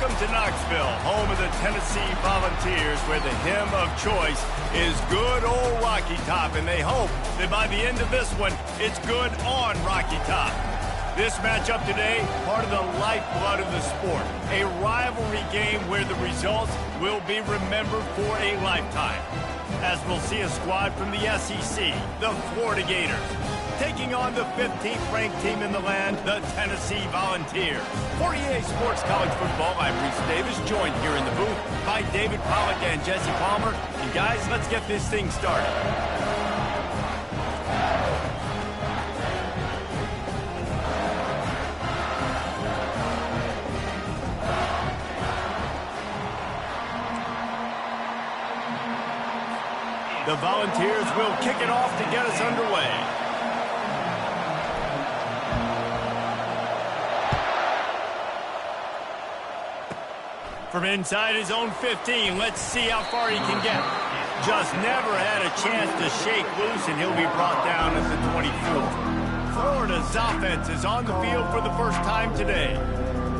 Welcome to Knoxville, home of the Tennessee Volunteers, where the hymn of choice is good old Rocky Top, and they hope that by the end of this one, it's good on Rocky Top. This matchup today, part of the lifeblood of the sport, a rivalry game where the results will be remembered for a lifetime. As we'll see a squad from the SEC, the Florida Gators, taking on the 15th ranked team in the land, the Tennessee Volunteers. For EA Sports College Football, I'm Reese Davis, joined here in the booth by David Pollack and Jesse Palmer. And guys, let's get this thing started. The Volunteers will kick it off to get us underway. From inside his own 15, let's see how far he can get. Just never had a chance to shake loose, and he'll be brought down at the 24. Florida's offense is on the field for the first time today.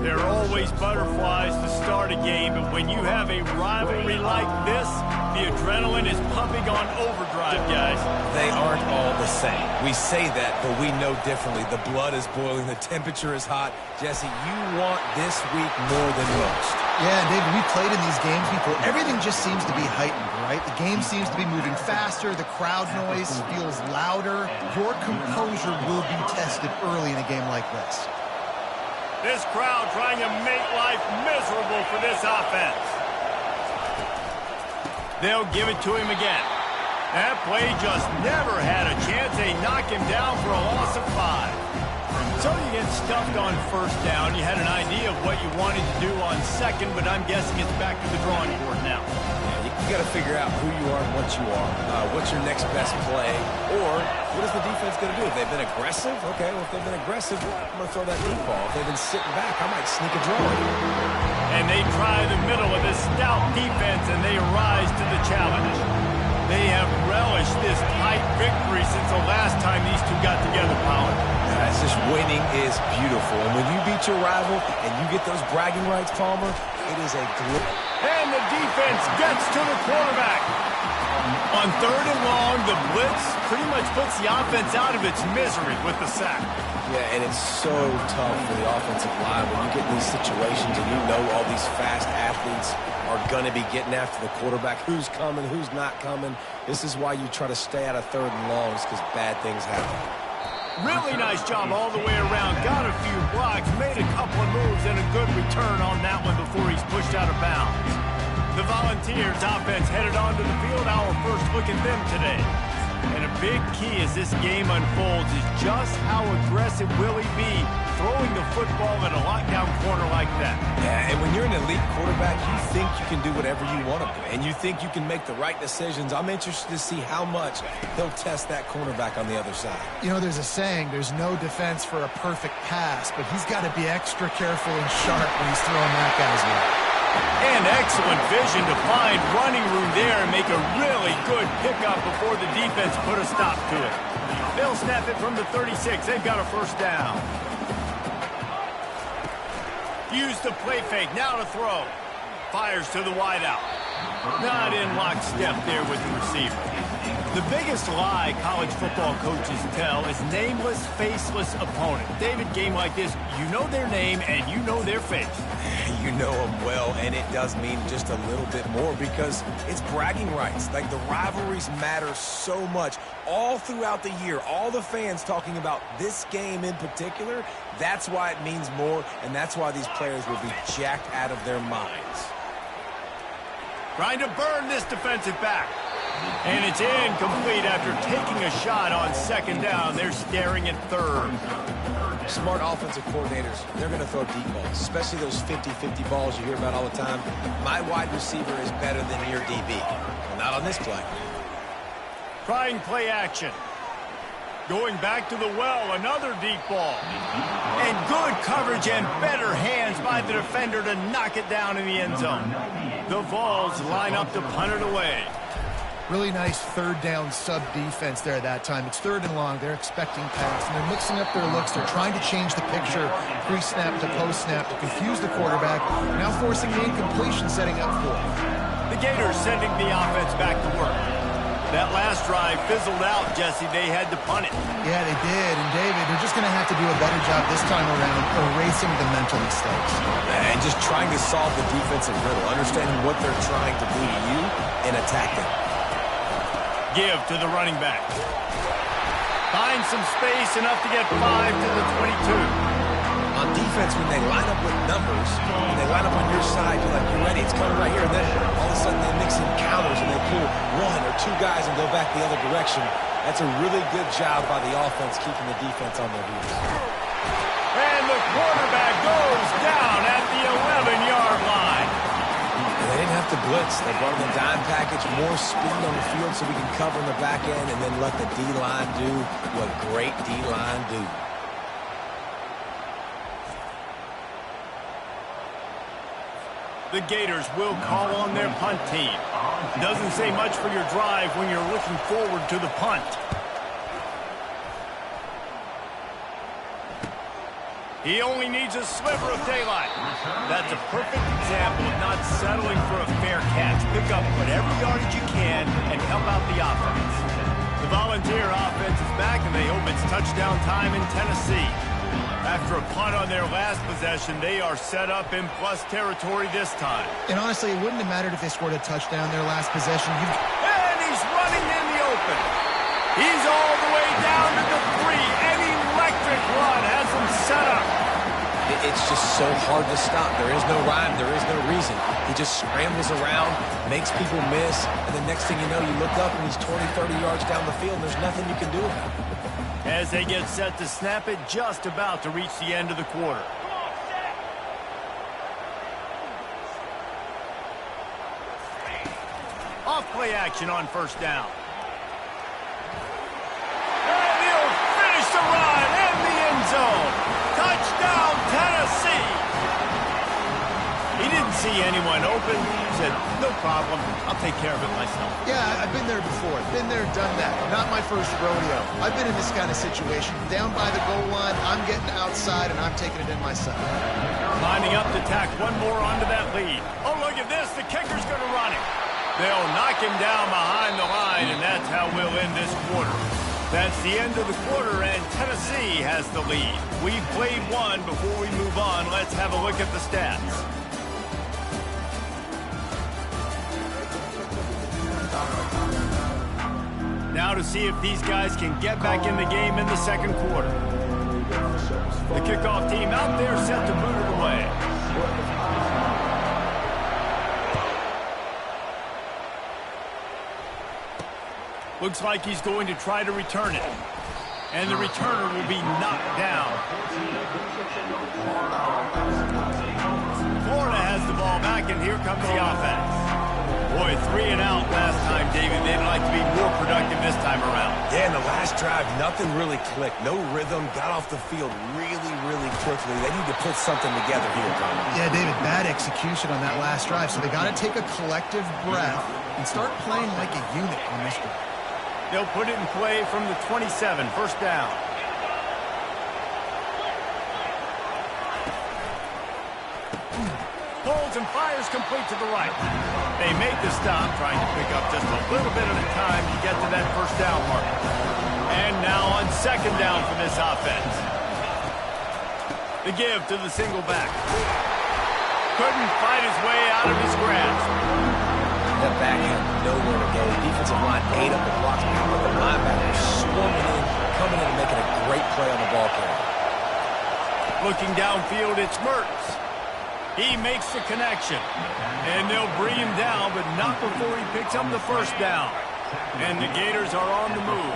There are always butterflies to start a game, but when you have a rivalry like this, the adrenaline is pumping on overdrive, guys. They aren't all the same. We say that, but we know differently. The blood is boiling. The temperature is hot. Jesse, you want this week more than most. Yeah, David, we played in these games before. Everything just seems to be heightened, right? The game seems to be moving faster. The crowd noise feels louder. Your composure will be tested early in a game like this. This crowd trying to make life miserable for this offense. They'll give it to him again. That play just never had a chance. They knock him down for a loss of 5. So you get stuffed on first down. You had an idea of what you wanted to do on second, but I'm guessing it's back to the drawing board now. Yeah, you got to figure out who you are and what you are. What's your next best play? Or what is the defense going to do? If they've been aggressive, okay, well, if they've been aggressive, I'm going to throw that deep ball. If they've been sitting back, I might sneak a draw. And they try the middle of this stout defense, and they rise to the challenge. They have relished this tight victory since the last time these two got together, Pollard. That's just winning is beautiful. And when you beat your rival and you get those bragging rights, Palmer, it is a glory. And the defense gets to the quarterback. On 3rd and long, the blitz pretty much puts the offense out of its misery with the sack. Yeah, and it's so tough for the offensive line when you get in these situations and you know all these fast athletes are going to be getting after the quarterback. Who's coming, who's not coming. This is why you try to stay out of 3rd and longs, because bad things happen. Really nice job all the way around. Got a few blocks, made a couple of moves, and a good return on that one before he's pushed out of bounds. The Volunteers offense headed onto the field. Our first look at them today. And a big key as this game unfolds is just how aggressive will he be throwing the football in a lockdown corner like that. Yeah, and when you're an elite quarterback, you think you can do whatever you want to do, and you think you can make the right decisions. I'm interested to see how much he'll test that cornerback on the other side. You know, there's a saying, there's no defense for a perfect pass, but he's got to be extra careful and sharp when he's throwing that guy's way. And excellent vision to find running room there and make a really good pickup before the defense put a stop to it. They'll snap it from the 36. They've got a first down. Use the play fake. Now to throw. Fires to the wideout. Not in lockstep there with the receiver. The biggest lie college football coaches tell is nameless, faceless opponent. David, game like this, you know their name and you know their face. You know them well, and it does mean just a little bit more because it's bragging rights. Like, the rivalries matter so much all throughout the year. All the fans talking about this game in particular, that's why it means more, and that's why these players will be jacked out of their minds. Trying to burn this defensive back. And it's incomplete after taking a shot on 2nd down. They're staring at 3rd. Smart offensive coordinators, they're going to throw deep balls, especially those 50-50 balls you hear about all the time. My wide receiver is better than your DB. Well, not on this play. Trying play action. Going back to the well, another deep ball. And good coverage and better hands by the defender to knock it down in the end zone. The Vols line up to punt it away. Really nice third down sub defense there that time. It's 3rd and long. They're expecting pass, and they're mixing up their looks. They're trying to change the picture pre-snap to post-snap to confuse the quarterback, now forcing the incompletion setting up for it. The Gators sending the offense back to work. That last drive fizzled out, Jesse. They had to punt it. Yeah, they did. And, David, they're just going to have to do a better job this time around erasing the mental mistakes. And just trying to solve the defensive riddle, understanding what they're trying to do to you and attack them. Give to the running back. Find some space, enough to get 5 to the 22. On defense, when they line up with numbers, when they line up on your side, you're like, you're ready, it's coming right here. And then all of a sudden they mix in counters and they pull 1 or 2 guys and go back the other direction. That's a really good job by the offense keeping the defense on their heels. And the quarterback goes down at the 11-yard line. And they didn't have to blitz. They brought in the dime package, more speed on the field so we can cover in the back end and then let the D-line do what great D-line do. The Gators will call on their punt team. Doesn't say much for your drive when you're looking forward to the punt. He only needs a sliver of daylight. That's a perfect example of not settling for a fair catch. Pick up whatever yardage you can and help out the offense. The Volunteer offense is back, and they hope it's touchdown time in Tennessee. After a punt on their last possession, they are set up in plus territory this time. And honestly, it wouldn't have mattered if they scored a touchdown their last possession. And he's running in the open. He's all the way down to the 3. An electric run has him set up. It's just so hard to stop. There is no rhyme. There is no reason. He just scrambles around, makes people miss, and the next thing you know, you look up and he's 20, 30 yards down the field, and there's nothing you can do about it. As they get set to snap it, just about to reach the end of the quarter. Off play action on first down. And he'll finish the run in the end zone. Touchdown, Tennessee. He didn't see anyone open. He said, no problem. I'll take care of it myself. Yeah, I've been there before. Been there, done that. Not my first rodeo. I've been in this kind of situation. Down by the goal line, I'm getting outside, and I'm taking it in myself. Lining up to tack one more onto that lead. Oh, look at this. The kicker's going to run it. They'll knock him down behind the line, and that's how we'll end this quarter. That's the end of the quarter, and Tennessee has the lead. We've played one. Before we move on, let's have a look at the stats. Now to see if these guys can get back in the game in the second quarter. The kickoff team out there set to boot it away. Looks like he's going to try to return it. And the returner will be knocked down. Florida has the ball back, and here comes the offense. Boy, 3 and out last time, David. They'd like to be more productive this time around. Yeah, in the last drive, nothing really clicked. No rhythm, got off the field really, really quickly. They need to put something together here, Tom. Yeah, David, bad execution on that last drive, so they got to take a collective breath and start playing like a unit on this drive. They'll put it in play from the 27, first down. Pulls and fires complete to the right. They make the stop, trying to pick up just a little bit at a time to get to that first down mark. And now on second down for this offense. The give to the single back. Couldn't fight his way out of his grasp. That back had nowhere to go. Defensive line ate up the blocks. But the linebackers swarming in, coming in and making a great play on the ball carrier. Looking downfield, it's Mertz. He makes the connection. And they'll bring him down, but not before he picks up the first down. And the Gators are on the move.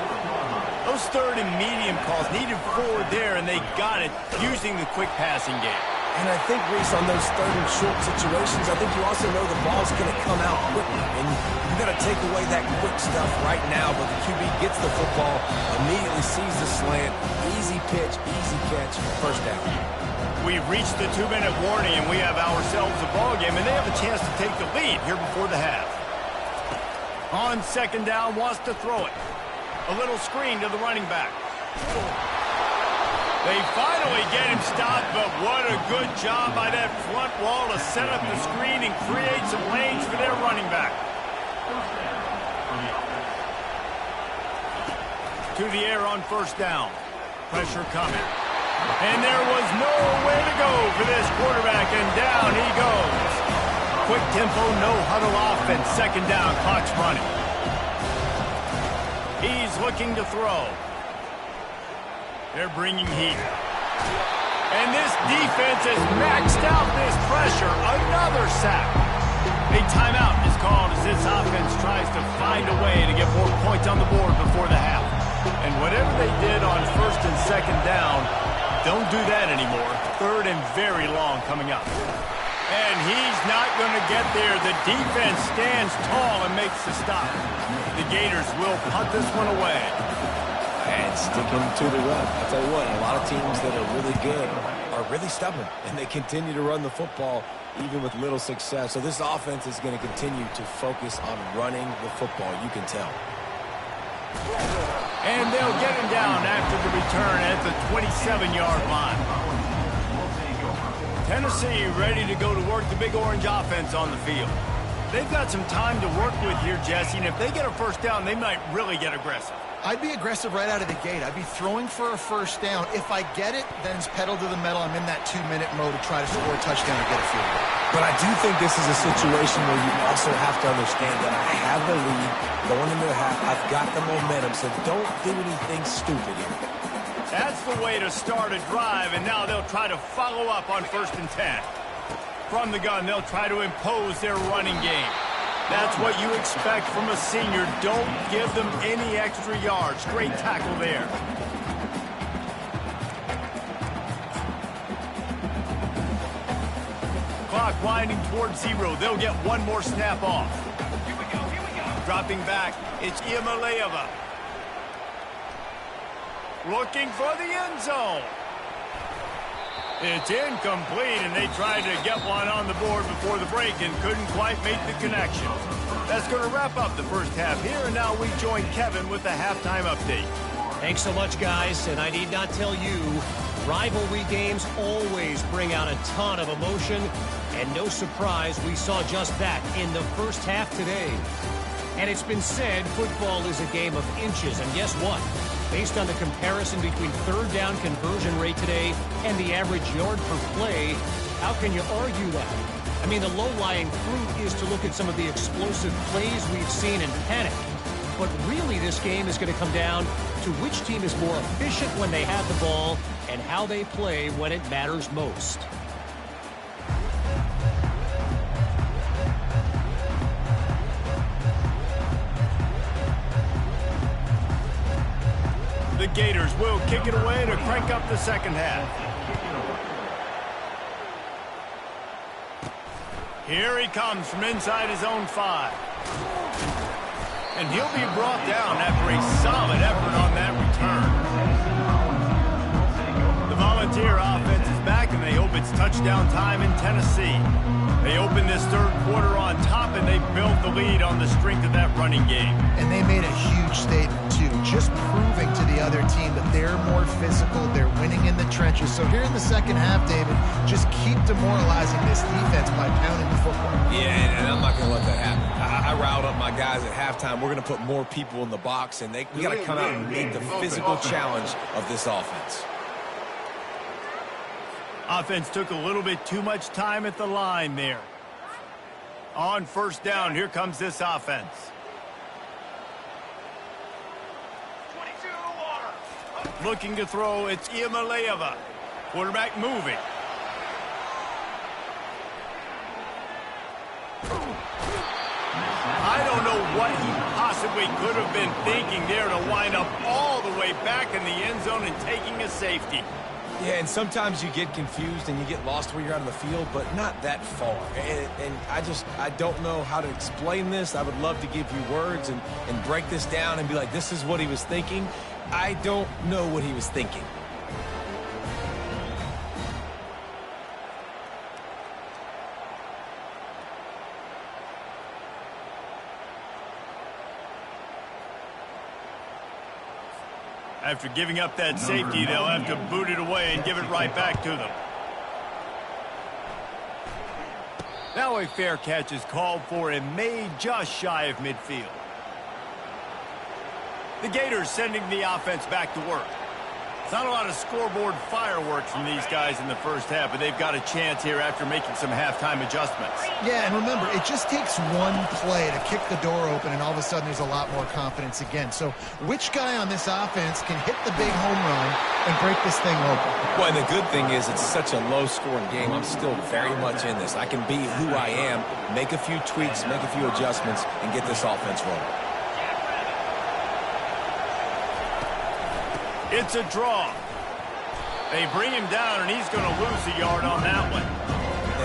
Those third and medium calls needed 4 there, and they got it using the quick passing game. And I think, Reese, on those third and short situations, I think you also know the ball's going to come out quickly. And you got to take away that quick stuff right now. But the QB gets the football, immediately sees the slant, easy pitch, easy catch, first down. We've reached the 2-minute warning, and we have ourselves a ball game, and they have a chance to take the lead here before the half. On second down, wants to throw it. A little screen to the running back. They finally get him stopped, but what a good job by that front wall to set up the screen and create some lanes for their running back. To the air on first down. Pressure coming. And there was nowhere to go for this quarterback, and down he goes. Quick tempo, no huddle offense. Second down, clock's running. He's looking to throw. They're bringing heat. And this defense has maxed out this pressure. Another sack. A timeout is called as this offense tries to find a way to get more points on the board before the half. And whatever they did on first and second down, don't do that anymore. Third and very long coming up. And he's not going to get there. The defense stands tall and makes the stop. The Gators will punt this one away. And sticking to the run. I'll tell you what, a lot of teams that are really good are really stubborn, and they continue to run the football even with little success. So this offense is going to continue to focus on running the football, you can tell. And they'll get him down after the return at the 27-yard line. Tennessee ready to go to work the Big Orange offense on the field. They've got some time to work with here, Jesse, and if they get a first down, they might really get aggressive. I'd be aggressive right out of the gate. I'd be throwing for a first down. If I get it, then it's pedal to the metal. I'm in that 2-minute mode to try to score a touchdown and get a field goal. But I do think this is a situation where you also have to understand that I have the lead going into the half. I've got the momentum, so don't do anything stupid here. That's the way to start a drive, and now they'll try to follow up on first and 10. From the gun, they'll try to impose their running game. That's what you expect from a senior. Don't give them any extra yards. Great tackle there. Clock winding towards 0. They'll get one more snap off. Here we go. Dropping back, it's Iamaleava. Looking for the end zone. It's incomplete, and they tried to get one on the board before the break and couldn't quite make the connection. That's going to wrap up the first half here, and now we join Kevin with the halftime update. Thanks so much, guys, and I need not tell you, rivalry games always bring out a ton of emotion, and no surprise, we saw just that in the first half today. And it's been said football is a game of inches, and guess what? Based on the comparison between third down conversion rate today and the average yard per play, how can you argue that? I mean, the low-lying fruit is to look at some of the explosive plays we've seen in panic. But really, this game is going to come down to which team is more efficient when they have the ball and how they play when it matters most. The Gators will kick it away to crank up the second half. Here he comes from inside his own 5. And he'll be brought down after a solid effort on that return. The Volunteer offense is back, and they hope it's touchdown time in Tennessee. They opened this third quarter on top, and they built the lead on the strength of that running game. And they made a huge statement, too, just proving to the other team that they're more physical, they're winning in the trenches. So here in the second half, David, just keep demoralizing this defense by pounding the football. Yeah, and I'm not going to let that happen. I riled up my guys at halftime. We're going to put more people in the box, and we got to come out and meet the physical challenge of this offense. Offense took a little bit too much time at the line there. On first down, here comes this offense. Looking to throw, it's Iamaleava. Quarterback moving. I don't know what he possibly could have been thinking there to wind up all the way back in the end zone and taking a safety. Yeah, and sometimes you get confused and you get lost where you're out on the field, but not that far. And I don't know how to explain this. I would love to give you words and break this down and be like, this is what he was thinking. I don't know what he was thinking. After giving up that safety, they'll have to boot it away and give it right back to them. Now a fair catch is called for and made just shy of midfield. The Gators sending the offense back to work. It's not a lot of scoreboard fireworks from these guys in the first half, but they've got a chance here after making some halftime adjustments. Yeah, and remember, it just takes one play to kick the door open, and all of a sudden there's a lot more confidence again. So which guy on this offense can hit the big home run and break this thing open? Well, and the good thing is it's such a low-scoring game. I'm still very much in this. I can be who I am, make a few tweaks, make a few adjustments, and get this offense rolling. It's a draw. They bring him down, and he's going to lose a yard on that one.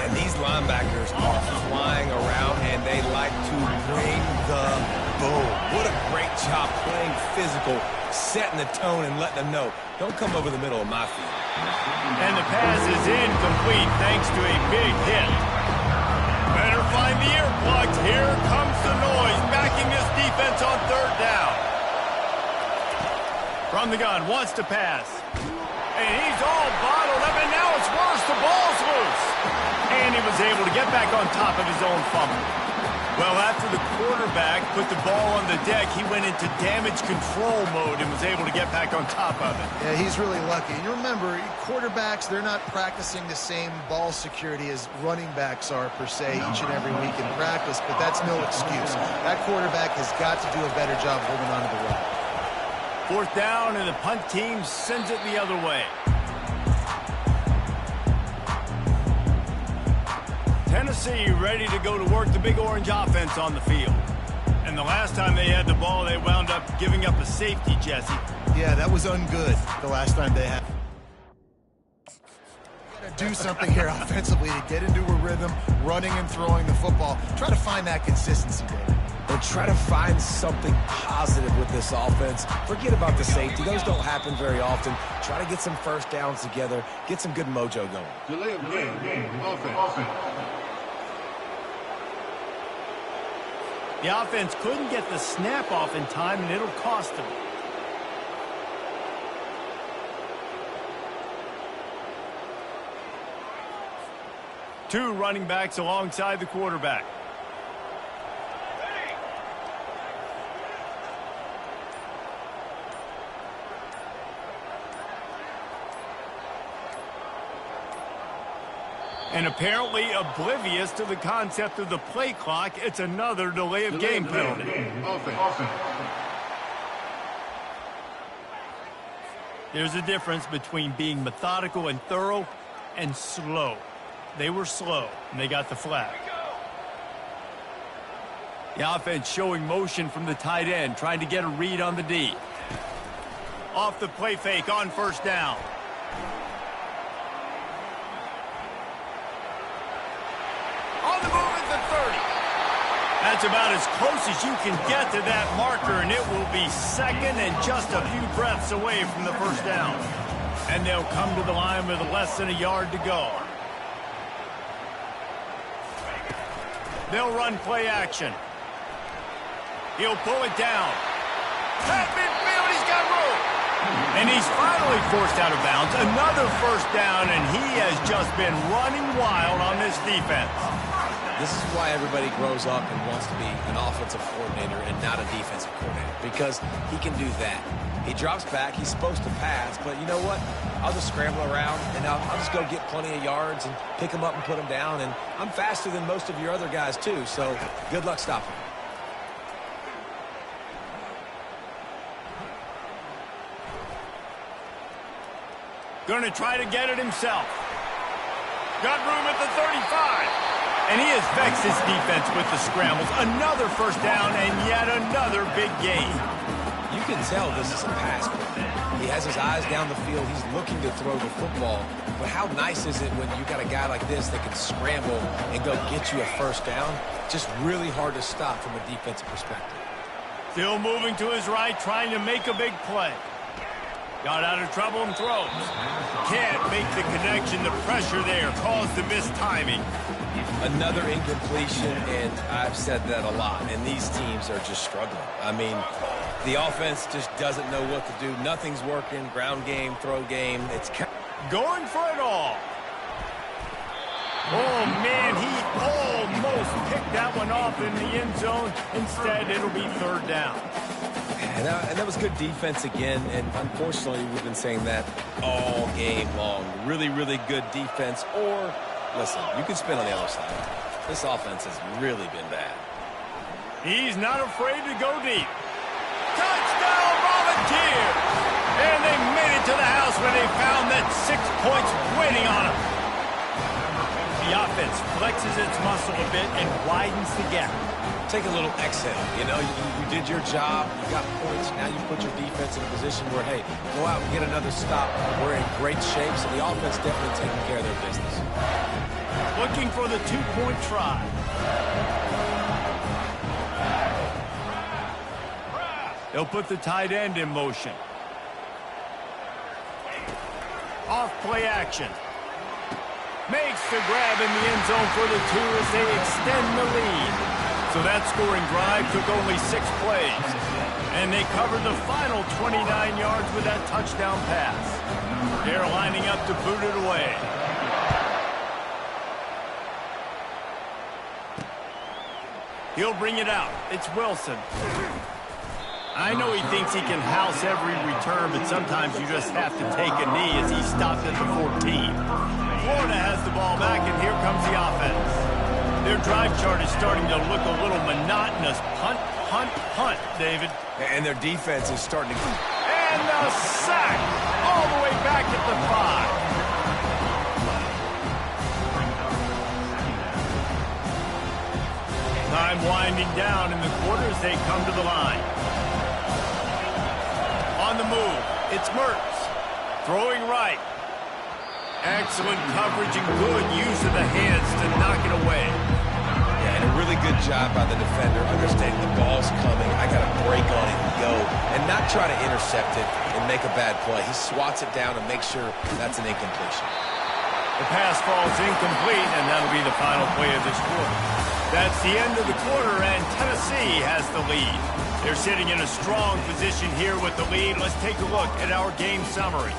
And these linebackers are flying around, and they like to bring the boom. What a great job playing physical, setting the tone, and letting them know, don't come over the middle of my field. And the pass is incomplete thanks to a big hit. Better find the earplugs. Here comes the noise, backing this defense on third down. From the gun, wants to pass. And he's all bottled up, and now it's worse. The ball's loose. And he was able to get back on top of his own fumble. Well, after the quarterback put the ball on the deck, he went into damage control mode and was able to get back on top of it. Yeah, he's really lucky. And you remember, quarterbacks, they're not practicing the same ball security as running backs are, per se, each and every week in practice, but that's no excuse. That quarterback has got to do a better job holding on to the rock. Fourth down, and the punt team sends it the other way. Tennessee ready to go to work the Big Orange offense on the field. And the last time they had the ball, they wound up giving up a safety, Jesse. Yeah, that was ungood the last time they had. Do something here offensively to get into a rhythm, running and throwing the football. Try to find that consistency, David. Or try to find something positive with this offense. Forget about the safety. Those don't happen very often. Try to get some first downs together. Get some good mojo going. Delay of game. Offense. The offense couldn't get the snap off in time, and it'll cost them. Two running backs alongside the quarterback. And apparently oblivious to the concept of the play clock, it's another delay of game penalty. There's a difference between being methodical and thorough and slow. They were slow, and they got the flag. The offense showing motion from the tight end, trying to get a read on the D. Off the play fake on first down. On the move at the 30. That's about as close as you can get to that marker, and it will be second and just a few breaths away from the first down. And they'll come to the line with less than a yard to go. They'll run play action. He'll pull it down. At midfield, he's got room. And he's finally forced out of bounds. Another first down, and he has just been running wild on this defense. This is why everybody grows up and wants to be an offensive coordinator and not a defensive coordinator, because he can do that. He drops back. He's supposed to pass, but you know what? I'll just scramble around, and I'll just go get plenty of yards and pick them up and put them down, and I'm faster than most of your other guys, too, so good luck stopping me. Going to try to get it himself. Got room at the 35. And he has vexed his defense with the scrambles. Another first down and yet another big gain. You can tell this is a pass play. He has his eyes down the field. He's looking to throw the football. But how nice is it when you got a guy like this that can scramble and go get you a first down? Just really hard to stop from a defensive perspective. Still moving to his right, trying to make a big play. Got out of trouble and throws. Can't make the connection. The pressure there caused the missed timing. Another incompletion, and I've said that a lot, and these teams are just struggling. I mean, The offense just doesn't know what to do. Nothing's working. Ground game, throw game. It's going for it all. Oh, man, he almost picked that one off in the end zone. Instead, it'll be third down. And that was good defense again, and unfortunately, we've been saying that all game long. Really, really good defense, or, listen, you can spin on the other side. This offense has really been bad. He's not afraid to go deep. Touchdown, Volunteers! And they made it to the house when they found that 6 points waiting on them. The offense flexes its muscle a bit and widens the gap. Take a little exhale. You know, you did your job. You got points. Now you put your defense in a position where, hey, go out and get another stop. We're in great shape, so the offense definitely taking care of their business. Looking for the two-point try. They'll put the tight end in motion. Off play action. Makes the grab in the end zone for the 2 as they extend the lead. So that scoring drive took only 6 plays. And they covered the final 29 yards with that touchdown pass. They're lining up to boot it away. He'll bring it out. It's Wilson. I know he thinks he can house every return, but sometimes you just have to take a knee as he stopped at the 14. Florida has the ball back, and here comes the offense. Their drive chart is starting to look a little monotonous. Punt, punt, punt, David. And their defense is starting to... And the sack all the way back at the 5. Time winding down in the quarter as they come to the line. On the move, it's Mertz. Throwing right. Excellent coverage and good use of the hands to knock it away. Yeah, and a really good job by the defender, understanding the ball's coming. I got to break on it and go, and not try to intercept it and make a bad play. He swats it down and makes sure that's an incompletion. The pass falls incomplete, and that'll be the final play of this quarter. That's the end of the quarter, and Tennessee has the lead. They're sitting in a strong position here with the lead. Let's take a look at our game summary.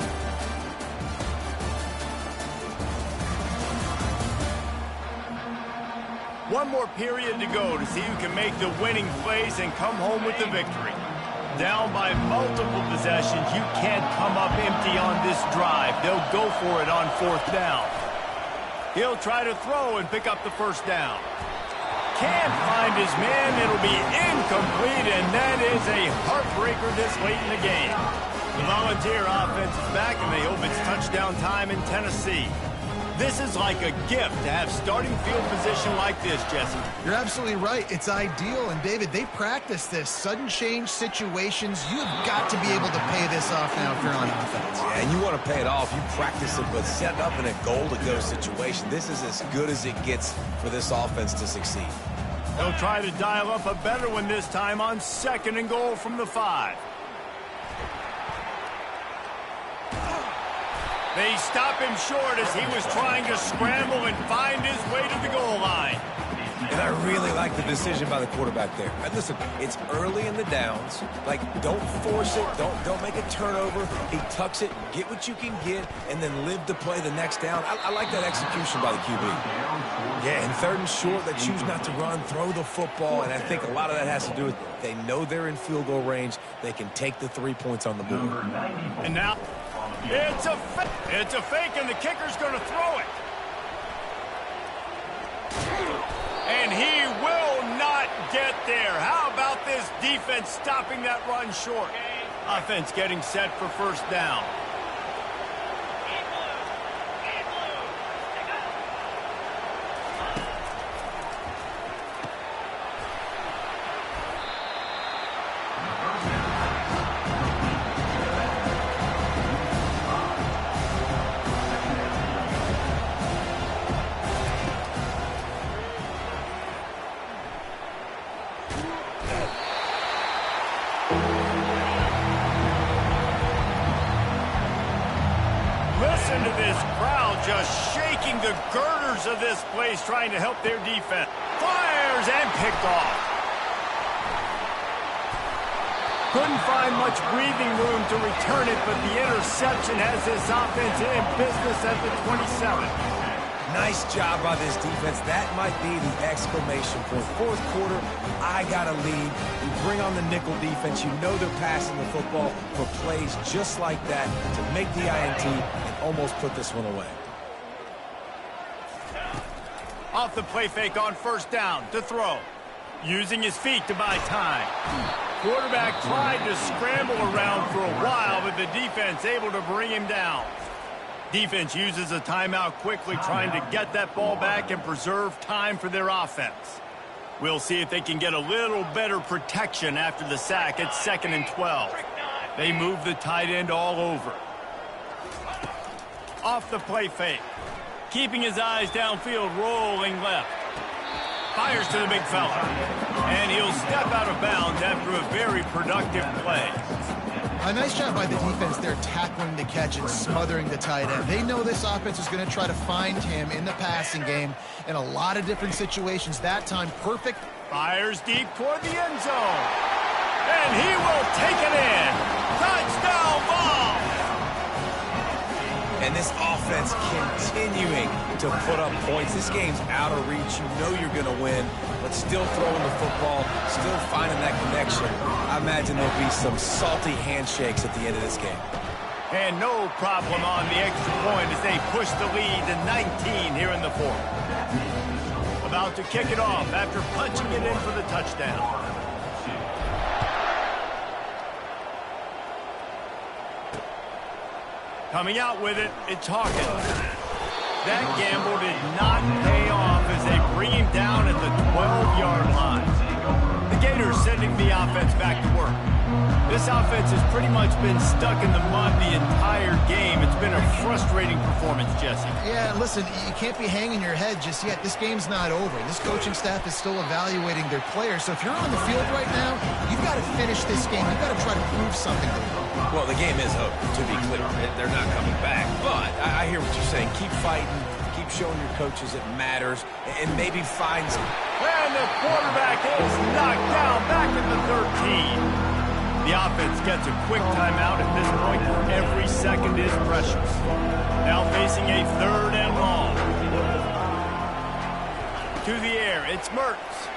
One more period to go to see who can make the winning plays and come home with the victory. Down by multiple possessions, you can't come up empty on this drive. They'll go for it on 4th down. He'll try to throw and pick up the 1st down. Can't find his man. It'll be incomplete, and that is a heartbreaker this late in the game. The Volunteer offense is back, and they hope it's touchdown time in Tennessee. This is like a gift to have starting field position like this, Jesse. You're absolutely right. It's ideal. And, David, they practice this. Sudden change situations. You've got to be able to pay this off now if you're on offense. Yeah, and you want to pay it off. You practice it, but set up in a goal-to-go situation. This is as good as it gets for this offense to succeed. They'll try to dial up a better one this time on 2nd and goal from the 5. They stop him short as he was trying to scramble and find his way to the goal line. And I really like the decision by the quarterback there. And listen, it's early in the downs. Like, don't force it. Don't make a turnover. He tucks it, get what you can get, and then live to play the next down. I like that execution by the QB. Yeah, and 3rd and short, they choose not to run, throw the football, and I think a lot of that has to do with they know they're in field goal range. They can take the 3 points on the board. And now it's a fake, and the kicker's going to throw it. And he will not get there. How about this defense stopping that run short? Offense getting set for 1st down. Listen to this crowd just shaking the girders of this place, trying to help their defense. Fires and picked off. Couldn't find much breathing room to return it, but the interception has this offense in business at the 27. Nice job by this defense. That might be the exclamation point. Fourth quarter, I got a lead. We bring on the nickel defense. You know they're passing the football for plays just like that to make the INT and almost put this one away. Off the play fake on first down to throw. Using his feet to buy time. Quarterback tried to scramble around for a while, but the defense able to bring him down. Defense uses a timeout quickly, trying to get that ball back and preserve time for their offense. We'll see if they can get a little better protection after the sack at 2nd and 12. They move the tight end all over. Off the play fake. Keeping his eyes downfield, rolling left. Fires to the big fella. And he'll step out of bounds after a very productive play. A nice job by the defense there, tackling the catch and smothering the tight end. They know this offense is going to try to find him in the passing game in a lot of different situations. That time, perfect. Fires deep toward the end zone. And he will take it in. Touchdown ball. And this offense continuing to put up points. This game's out of reach. You know you're going to win, but still throwing the football, still finding that connection. I imagine there'll be some salty handshakes at the end of this game. And no problem on the extra point as they push the lead to 19 here in the fourth. About to kick it off after punching it in for the touchdown. Coming out with it, it's Hawkins. That gamble did not pay off as they bring him down at the 12-yard line. The Gators sending the offense back to work. This offense has pretty much been stuck in the mud the entire game. It's been a frustrating performance, Jesse. Yeah, listen, you can't be hanging your head just yet. This game's not over. This coaching staff is still evaluating their players. So if you're on the field right now, you've got to finish this game. You've got to try to prove something to them. Well, the game is over, to be clear. They're not coming back. But I hear what you're saying. Keep fighting. Keep showing your coaches it matters. And maybe find some. And the quarterback is knocked down back at the 13. The offense gets a quick timeout at this point. Every second is precious. Now facing a 3rd and long. To the air, it's Mertz.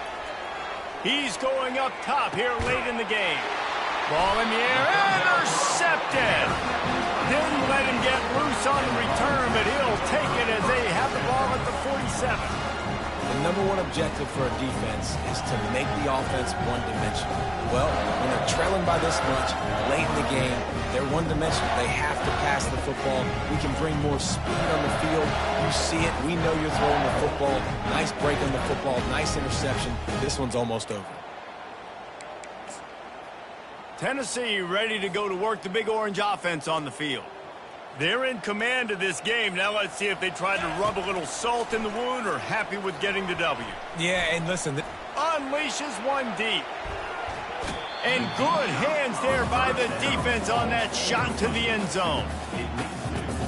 He's going up top here late in the game. Ball in the air, intercepted. Didn't let him get loose on the return, but he'll take it as they have the ball at the 47. The number one objective for a defense is to make the offense one-dimensional. Well, when they're trailing by this much, late in the game, they're one-dimensional. They have to pass the football. We can bring more speed on the field. You see it. We know you're throwing the football. Nice break on the football. Nice interception. This one's almost over. Tennessee ready to go to work the Big Orange offense on the field. They're in command of this game. Now let's see if they try to rub a little salt in the wound or happy with getting the W. Yeah, and listen. Unleashes one deep. And good hands there by the defense on that shot to the end zone.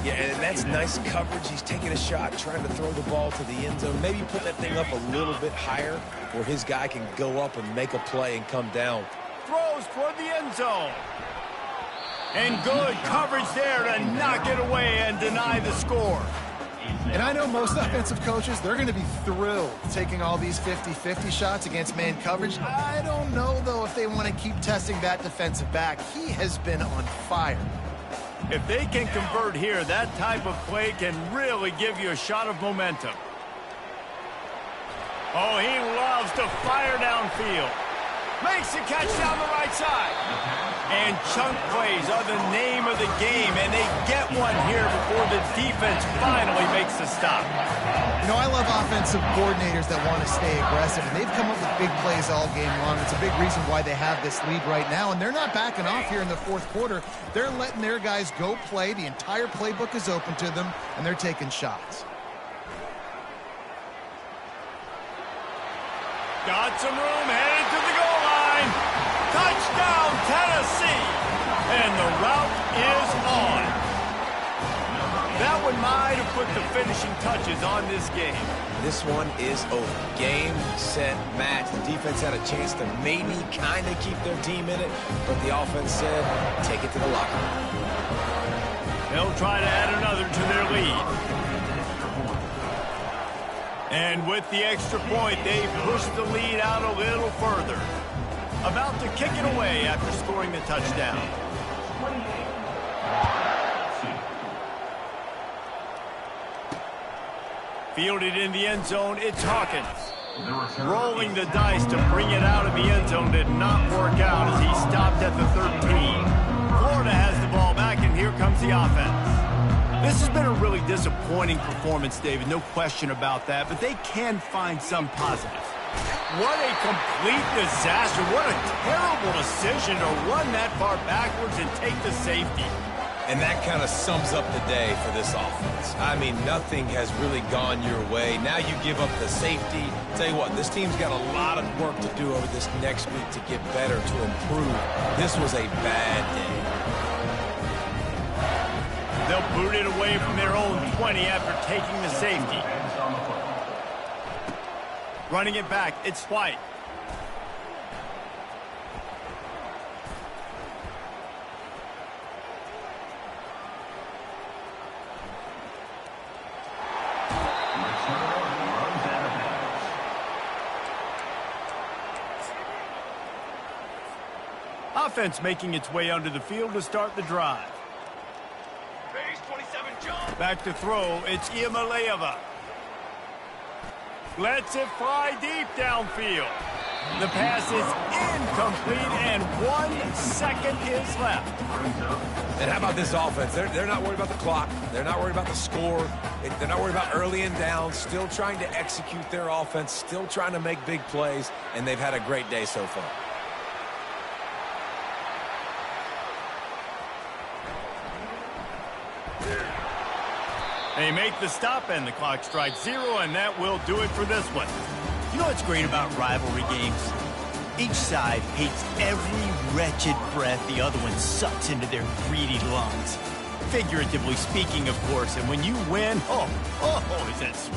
Yeah, and that's nice coverage. He's taking a shot, trying to throw the ball to the end zone. Maybe put that thing up a little bit higher where his guy can go up and make a play and come down. Throws toward the end zone. And good coverage there to knock it away and deny the score. And I know most offensive coaches, they're going to be thrilled taking all these 50-50 shots against man coverage. I don't know, though, if they want to keep testing that defensive back. He has been on fire. If they can convert here, that type of play can really give you a shot of momentum. Oh, he loves to fire downfield. Makes the catch down the right side. And chunk plays are the name of the game, and they get one here before the defense finally makes the stop. You know, I love offensive coordinators that want to stay aggressive, and they've come up with big plays all game long. It's a big reason why they have this lead right now, and they're not backing off here in the fourth quarter. They're letting their guys go play. The entire playbook is open to them, and they're taking shots. Got some room, headed to the goal line. Touchdown, Tennessee. And the route is on. That one might have put the finishing touches on this game. This one is over. Game, set, match. The defense had a chance to maybe kind of keep their team in it, but the offense said, take it to the locker room. They'll try to add another to their lead. And with the extra point, they push the lead out a little further. About to kick it away after scoring the touchdown. Fielded in the end zone, it's Hawkins. Rolling the dice to bring it out of the end zone did not work out as he stopped at the 13. Florida has the ball back, and here comes the offense. This has been a really disappointing performance, David, no question about that, but they can find some positives. What a complete disaster. What a terrible decision to run that far backwards and take the safety. And that kind of sums up the day for this offense. I mean, nothing has really gone your way. Now you give up the safety. Tell you what, this team's got a lot of work to do over this next week to get better, to improve. This was a bad day. They'll boot it away from their own 20 after taking the safety. Running it back, it's White. Offense making its way onto the field to start the drive. Back to throw, it's Iamaleava. Lets it fly deep downfield. The pass is incomplete, and 1 second is left. And how about this offense? They're not worried about the clock. They're not worried about the score. They're not worried about early and down. Still trying to execute their offense. Still trying to make big plays, and they've had a great day so far. They make the stop, and the clock strikes 0, and that will do it for this one. You know what's great about rivalry games? Each side hates every wretched breath the other one sucks into their greedy lungs. Figuratively speaking, of course, and when you win, oh, is that sweet.